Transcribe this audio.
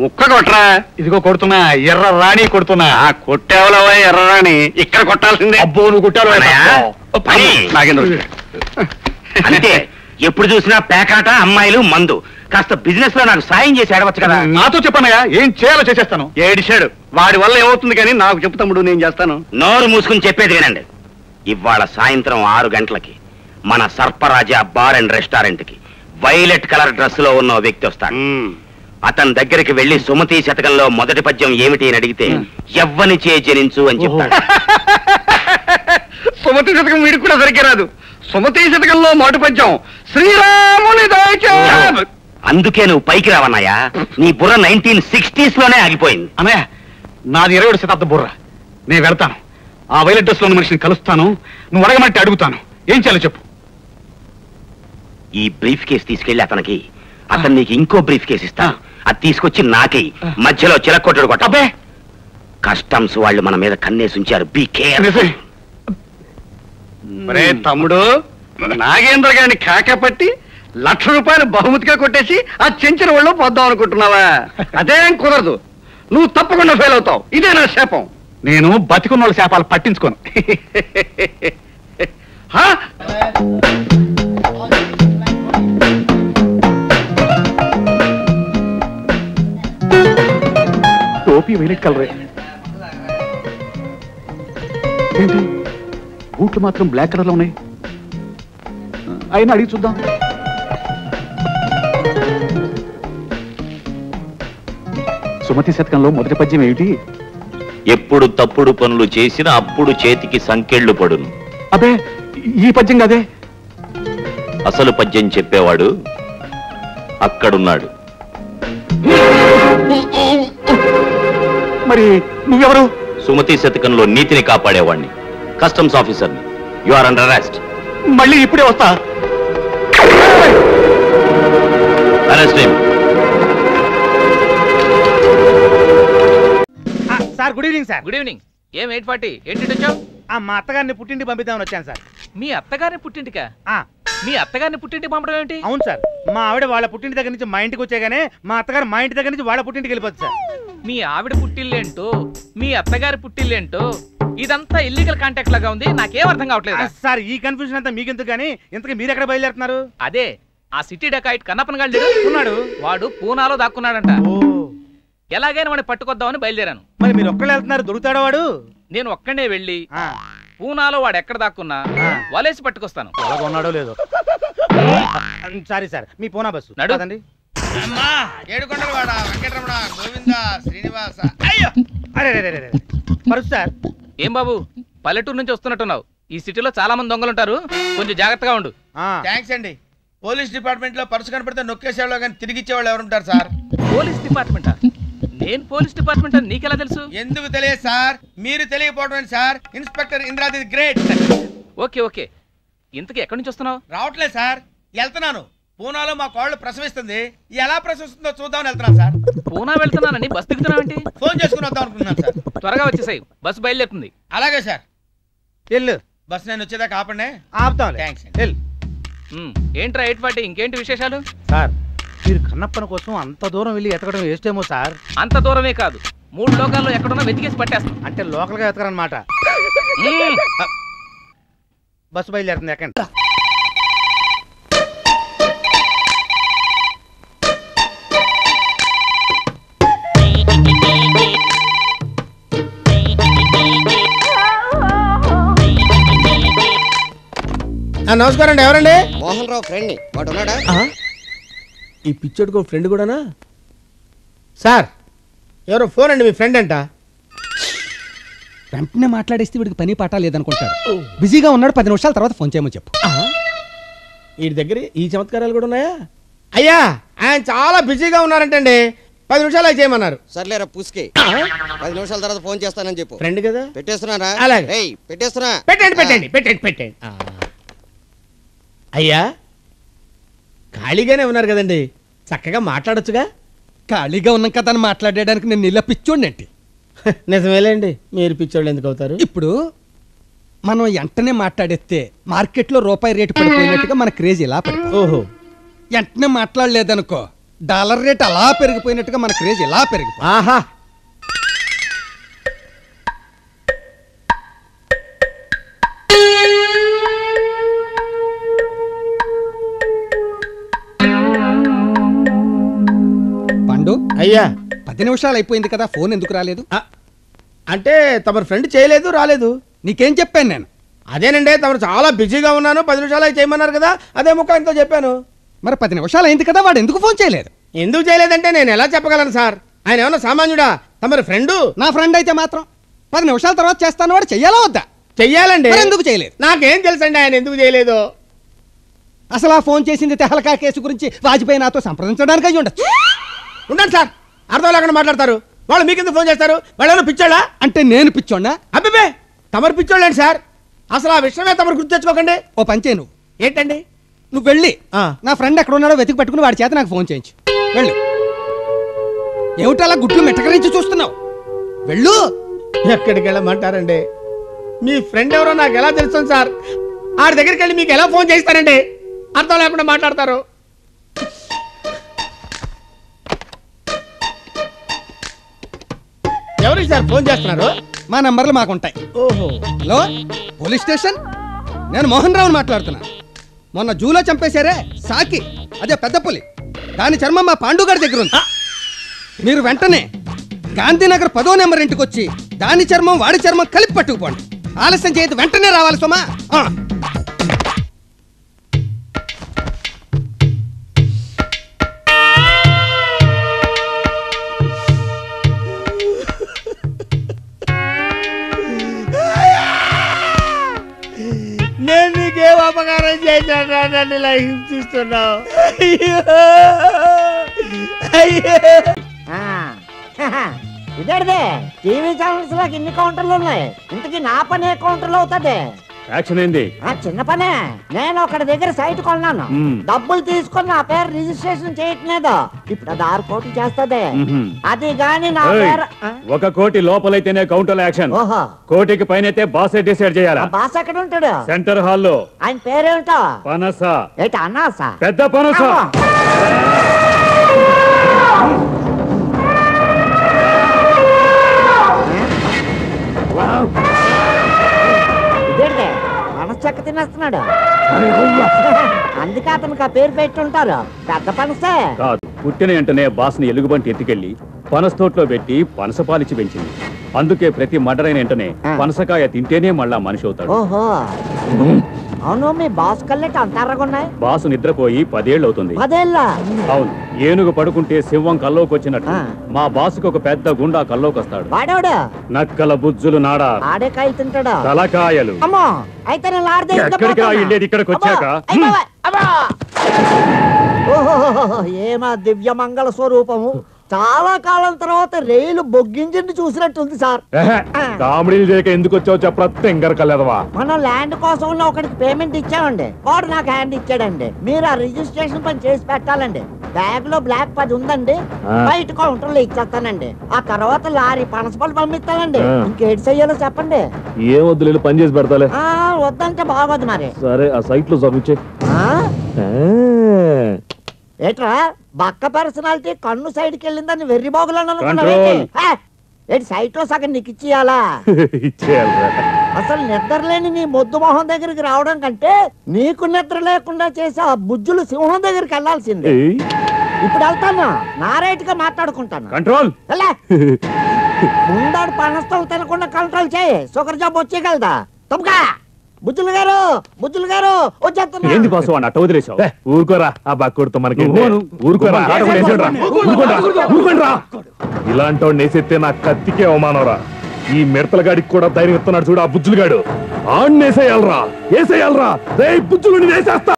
ముక్క కొట్టరా. ఇదిగో కొడుతున్నా, ఎర్ర రాణి కొడుతున్నా. కొట్టేవలవా ఎర్ర రాణి, ఇక్కడ కొట్టాల్సిందే. అబ్బో నువ్వు కొట్టావు. అంతే, ఎప్పుడు చూసినా పేకాట, అమ్మాయిలు, మందు. కాస్త బిజినెస్ లో నాకు సాయం చేసి ఆడవచ్చు కదా. నాతో చెప్పన్నయ్యా, ఏం చేయాలో చేసేస్తాను. ఏడిశాడు, వాడి వల్ల ఏమవుతుంది కానీ నాకు చెప్పు తమ్ముడు, నేను చేస్తాను. నోరు మూసుకుని చెప్పేది వినండి. ఇవాళ సాయంత్రం 6 గంటలకి మన సర్పరాజా బార్ అండ్ రెస్టారెంట్ కి వైలెట్ కలర్ డ్రెస్ లో ఉన్న వ్యక్తి వస్తాడు. అతని దగ్గరికి వెళ్లి సుమతి శతకంలో మొదటి పద్యం ఏమిటి అని అడిగితే ఎవ్వని చే జనించు అని చెప్తాడు. సుమతి శతకం వీడికి కూడా సరిగ్గా రాదు. సుమతి శతకంలో మొదటి పద్యం శ్రీరాముని దయచేసి. అందుకే నువ్వు పైకి రావన్నాయా, నీ బుర్ర 1960s లోనే ఆగిపోయింది. అన్నయ్య, నాది 20వ శతాబ్ద బుర్ర. నేను వెళ్తాను, ఆ వైలెట్ డ్రెస్ లో ఉన్న మనిషిని కలుస్తాను. నువ్వు అడగమంటే అడుగుతాను. ఏం చేయాలో చెప్పు. ఈ బ్రీఫ్ కేసు తీసుకెళ్లి అతను నీకు ఇంకో బ్రీఫ్ కేసు ఇస్తా. అది తీసుకొచ్చి నాకి మధ్యలో చిలకొట్టడు కొట్ట. కస్టమ్స్ వాళ్ళు మన మీద కన్నేసి ఉంచారు. Be careful. తమ్ముడు, నాగేంద్ర గారిని కాకపట్టి ₹1,00,000 బహుమతిగా కొట్టేసి ఆ చెంచిన వాళ్ళు పోద్దాం అనుకుంటున్నావా? అదేం కుదరదు. నువ్వు తప్పకుండా ఫెయిల్ అవుతావు. ఇదే నా శాపం. నేను బతికున్న వాళ్ళ శాపాలు పట్టించుకోను. టోపీ వైలెట్ కలరే ఏంటి, బూట్లు మాత్రం బ్లాక్ కలర్ లో ఉన్నాయి. అయినా అడిగి చూద్దాం. సుమతి శతకంలో మొదటి పద్యం ఏమిటి? ఎప్పుడు తప్పుడు పనులు చేసినా అప్పుడు చేతికి సంకెళ్ళు పడును. అదే ఈ పద్యం కదే. అసలు పద్యం చెప్పేవాడు అక్కడున్నాడు. మరి నువ్వెవరు? సుమతి శతకంలో నీతిని కాపాడేవాడిని, కస్టమ్స్ ఆఫీసర్ని. You are under arrest. మళ్ళీ ఇప్పుడే వస్తా. Arrest him. Sir good evening. Sir good evening. ఏం 8:40 ఏంటి వచ్చావు? మా అత్తగారిని పుట్టింటి పంపిద్దామని వచ్చాను సార్. మీ అత్తగారిని పుట్టింటికా? మీ అత్తగారిని పుట్టింటి పంపడం ఏంటి? అవును సార్, మా ఆవిడ వాళ్ళ పుట్టింటి దగ్గర నుంచి మా ఇంటికి వచ్చాగానే మా అత్తగారు మా ఇంటి దగ్గర నుంచి వాళ్ళ పుట్టింటికి వెళ్ళిపోతుంది సార్. మీ ఆవిడ పుట్టిల్లేంటో మీ అత్తగారి పుట్టిల్లేంటో ఇదంతా ఇల్లీగల్ కాంటాక్ట్ లాగా ఉంది. నాకేం అర్థం కావట్లేదు సార్. ఈ కన్ఫ్యూజన్ అంతా మీకెందుకు గానీ, ఇంతకీ మీరు ఎక్కడ బయలుదేరుతున్నారు? అదే ఆ సిటీ డకాయిట్ కన్నప్పన్ గాళ్ళు ఉన్నాడు, వాడు పూనాలో దాక్కున్నాడంట. ఎలాగైనా వాడిని పట్టుకొద్దామని బయలుదేరాను. మరి మీరు ఒక్కడే వెళ్తున్నారు, దొరుకుతాడా వాడు? నేను ఒక్కడే వెళ్ళి పూనాలో వాడు ఎక్కడ దాక్కున్నా వలేసి పట్టుకొస్తాను. ఉన్నాడో లేదో. సారీ సార్, మీ పూనా బస్సు నడవదండి. ఏడుకొండలవాడ వెంకటరమణ గోవింద శ్రీనివాస. అరే పరుసు సార్. ఏం బాబు, పల్లెటూరు నుంచి వస్తున్నట్టున్నావు. ఈ సిటీలో చాలా మంది దొంగలుంటారు, కొంచెం జాగ్రత్తగా ఉండు. థ్యాంక్స్ అండి. పోలీస్ డిపార్ట్మెంట్ లో పర్సు కనపడితే నొక్కేసేవాళ్ళు కానీ తిరిగి ఇచ్చేవాళ్ళు ఎవరుంటారు సార్? పోలీస్ డిపార్ట్మెంటా? నేను పోలీస్ డిపార్ట్మెంట్ అని నీకెలా తెలుసు? ఎందుకు తెలియదు సార్, మీరు తెలియకపోవడం సార్. ఇన్స్పెక్టర్ ఇంద్రాది గ్రేట్. Okay okay. ఇంతకీ ఎక్కడి నుంచి వస్తున్నావు? రావట్లేదు సార్, వెళ్తున్నాను. పూనాలో మా కోళ్ళు ప్రసవిస్తుంది, ఎలా ప్రసవిస్తుందో చూద్దామని వెళ్తున్నాను సార్. పూనా వెళ్తున్నానని బస్ దిగుతున్నావేంటి? ఫోన్ చేసుకుని వద్దాం అనుకుంటున్నాను సార్. త్వరగా వచ్చేసాయి, బస్సు బయలుదేరుతుంది. అలాగే సార్. వెళ్ళు, బస్ నేను వచ్చేదాకా ఆపండి. ఆపుతాం. థ్యాంక్స్. ఏంట్రా 8:40, ఇంకేంటి విశేషాలు? సార్, మీరు కన్నప్పన కోసం అంత దూరం వెళ్ళి ఎతకడం వేస్ట్ ఏమో సార్. అంత దూరమే కాదు, 3 లోకాల్లో ఎక్కడున్నా వెతికేసి పట్టేస్తాం. అంటే లోకల్ గా ఎతకరనమాట. బస్సు బయలుదేరుతుంది, ఎక్కండి. నమస్కారం అండి. ఎవరండి? మోహన్ రావు ఫ్రెండ్ ని. వాడు ఉన్నాడా? ఈ పిచ్చోడుకో ఫ్రెండ్ కూడానా? సార్, ఎవరో ఫోన్ అండి, మీ ఫ్రెండ్ అంట. వెంటనే మాట్లాడేస్తే వీడికి పని పాట లేదనుకుంటాడు. బిజీగా ఉన్నాడు, 10 నిమిషాల తర్వాత ఫోన్ చేయమని చెప్పు. వీడి దగ్గర ఈ చమత్కారాలు కూడా ఉన్నాయా? అయ్యా, ఆయన చాలా బిజీగా ఉన్నారంటండి, 10 నిమిషాలు అయి చేయమన్నారు. సర్లేరా పుస్కి, 10 నిమిషాల తర్వాత ఫోన్ చేస్తానని చెప్పు. ఫ్రెండ్ కదా. పెట్టేస్తున్నారా? అలాగే పెట్టేస్తున్నా. పెట్టండి. అయ్యా, ఖాళీగానే ఉన్నారు కదండి, చక్కగా మాట్లాడొచ్చుగా. ఖాళీగా ఉన్నాం కదా అని మాట్లాడడానికి నేను ఇలా పిచ్చోండి. నిజమేలేండి, మీరు పిచ్చోళ్ళు ఎందుకు అవుతారు? ఇప్పుడు మనం వెంటనే మాట్లాడేస్తే మార్కెట్లో రూపాయి రేటు పడిపోయినట్టుగా మన క్రేజ్ ఇలా పడిపోతుంది. ఓహో, వెంటనే మాట్లాడలేదనుకో డాలర్ రేట్ అలా పెరిగిపోయినట్టుగా మన క్రేజ్ ఇలా పెరిగిపోయి ఆహా పండు అయ్యా 10 నిమిషాలు అయిపోయింది కదా, ఫోన్ ఎందుకు రాలేదు? అంటే తమరు ఫ్రెండ్ చేయలేదు, రాలేదు. నీకేం చెప్పాను నేను? అదేనండి, తమరు చాలా బిజీగా ఉన్నాను, 10 నిమిషాలు అయి చేయమన్నారు కదా, అదే ముక్క ఆయనతో చెప్పాను. మరి 10 నిమిషాలు అయింది కదా, వాడు ఎందుకు ఫోన్ చేయలేదు? ఎందుకు చేయలేదంటే నేను ఎలా చెప్పగలను సార్? ఆయన ఏమన్నా సామాన్యుడా? తమరి ఫ్రెండు. నా ఫ్రెండ్ అయితే మాత్రం 10 నిమిషాల తర్వాత చేస్తాను, వాడు చెయ్యాలా వద్దా? చెయ్యాలండి. ఎందుకు చేయలేదు? నాకేం తెలుసండి ఆయన ఎందుకు చేయలేదు. అసలు ఆ ఫోన్ చేసింది తెహలకా కేసు గురించి వాజ్పేయి నాతో సంప్రదించడానికి అయి ఉండొచ్చు. ఉండండి సార్, అర్థం లేకుండా మాట్లాడతారు. వాళ్ళు మీకెందుకు ఫోన్ చేస్తారు? వాళ్ళేమో పిచ్చోళ్ళా? అంటే నేను పిచ్చోన్నా? అబ్బే, తమరు పిచ్చోళ్ళండి సార్. అసలు ఆ విషయమే తమరు గుర్తు తెచ్చుకోకండి. ఓ పంచే, నువ్వు ఏంటండి? నువ్వు వెళ్ళి నా ఫ్రెండ్ ఎక్కడ ఉన్నాడో వెతికి పట్టుకుని వాడి చేత నాకు ఫోన్ చేయించు. వెళ్ళు. ఏమిటి అలా గుడ్లు మెట్టకరించి చూస్తున్నావు? వెళ్ళు. ఎక్కడికి వెళ్ళమంటారండి? మీ ఫ్రెండ్ ఎవరో నాకు ఎలా తెలుస్తుంది సార్? ఆడి దగ్గరికి వెళ్ళి మీకు ఎలా ఫోన్ చేస్తారండి? అర్థం లేకుండా మాట్లాడతారు. ఎవరికి సార్ ఫోన్ చేస్తున్నారు? మా నంబర్లు మాకుంటాయి. ఓహో. హలో, పోలీస్ స్టేషన్, నేను మోహన్ రావుని మాట్లాడుతున్నా. మొన్న జూలో చంపేశారే సాకి, అదే పెద్ద పులి, దాని చర్మం మా పాండుగారి దగ్గర ఉంది. మీరు వెంటనే గాంధీనగర్ 10వ నెంబర్ ఇంటికి వచ్చి దాని చర్మం వాడి చర్మం కలిపి పట్టుకుపోండి. ఆలస్యం చేయదు, వెంటనే రావాలి సోమా. నేను నీకేం అపకారం చేశాను? నన్ను ఇలా హింసిస్తున్నావు. ఇదేదే టీవీ ఛానల్స్ లోకి ఇన్ని కౌంటర్లు ఉన్నాయి, ఇంతకీ నా పని ఏ కౌంటర్లో అవుతుంది? యాక్షన్ ఏంది? చిన్న పనే. నేను ఒకటి దగ్గర సైట్ కొన్నాను, డబ్బులు తీసుకొని నా పేరు రిజిస్ట్రేషన్ చేయట్లేదు. ఇప్పుడు అది 6 కోట్లు చేస్తుంది. అది గాని నా పేరు 1 కోటి లోపలైతేనే కౌంటర్ యాక్షన్. ఓహో, కోటికి పైన అయితే బాసే డిసైడ్ చేయాలా? బాస్ ఎక్కడ ఉంటాడు? సెంటర్ హాల్లో. ఆయన పేరేమిటో? పనస. ఏంటి అన్నాసా? పెద్ద పనస. ఇదేంటే మనస్చెక్క తినేస్తున్నాడు. అందుకే అతనికి ఆ పేరు పెట్టుంటారు, పెద్ద పనసే. కాదు, పుట్టిన వెంటనే బాస్ని ఎలుగుబంటి ఎత్తుకెళ్లి పనస తోటలో పెట్టి పనస పాలిచ్చి పెంచింది. అందుకే ప్రతి మర్డరైన వెంటనే పనసకాయ తింటేనే మళ్ళా మనిషి అవుతాడు. ఓహో, అవును. మీ బాస్ కళ్ళెట్ అంత ఎర్రగున్నాయి. బాసు నిద్రపోయి 10 ఏళ్ళు అవుతుంది. 10 ఏళ్ళ? అవును. ఏనుగు పడుకుంటే సింహం కల్లోకి వచ్చినట్టు మా బాసుకు ఒక పెద్ద గుండా కల్లోకి వస్తాడు. వాడేవాడు నక్కల బుజ్జులు నాడా, ఆడే కాయలు తింటాడా? తలకాయలు. అమ్మో, అయితే నేను లాడదే. ఎక్కడికి వెళ్ళేది ఇక్కడికి వచ్చాక? ఓహో, ఏమా దివ్య మంగళ స్వరూపము. చాలా కాలం తర్వాత రైలు బొగ్గింజని చూసినట్టుంది సార్. కామెడీలు చేయక ఎందుకు వచ్చావు చెప్పరా తెంగరకలేదవా? మనం ల్యాండ్ కోసం ఒకటికి పేమెంట్ ఇచ్చామండి, వాడు నాకు హ్యాండ్ ఇచ్చాడండి. మీరు ఆ రిజిస్ట్రేషన్ పని చేసి పెట్టాలండి. బ్యాగ్ లో బ్లాక్ 10 ఉందండి, బయట కౌంటర్ లో ఇచ్చేస్తానండి. ఆ తర్వాత లారీ పనసపళ్ళు పంపిస్తానండి. ఇంకేటి చెయ్యాలో చెప్పండి. ఏం వద్దు, పని చేసి పెడతాలే. వద్దంటే బాగోదు మరి. సరే, ఆ సైట్ లో చదివించే. ఏట్రా బక్క పర్సనాలిటీ కన్ను సైడ్ కి వెళ్ళిందని వెర్రి బాగులను అనుకున్నావు? ఏంటి సైట్ లో సగం నీకు ఇచ్చేయాలా? అసలు నిద్ర లేని నీ మొద్దు మొహం దగ్గరికి రావడం కంటే నీకు నిద్ర లేకుండా చేసి ఆ బుజ్జులు సింహం దగ్గరికి వెళ్లాల్సింది. ఇప్పుడు వెళ్తాను, నా రైట్ గా మాట్లాడుకుంటాను. కంట్రోల్. ముందాడు పనస్తలు తినకుండా కంట్రోల్ చేయి, షుగర్ జాబ్ వచ్చేయగలదా? తప్పుగా బుజ్జులు గారు, బుజ్జులు గారు వచ్చేస్తున్నా. ఏంది బాసు వాడిని అట్ట వదిలేసావు? ఊరుకోరా, ఆ బక్కుడుతో మనకి ఊరుకోరా. ఇలాంటి వాడిని వేసేస్తే నా కత్తికే అవమానరా. ఈ మిడతల గాడికి కూడా ధైర్యం ఇస్తున్నాడు చూడు ఆ బుజ్జులు గాడు. ఆడినేసేయాలరా, వేసేయాలరా. బుజ్జులు వేసేస్తా.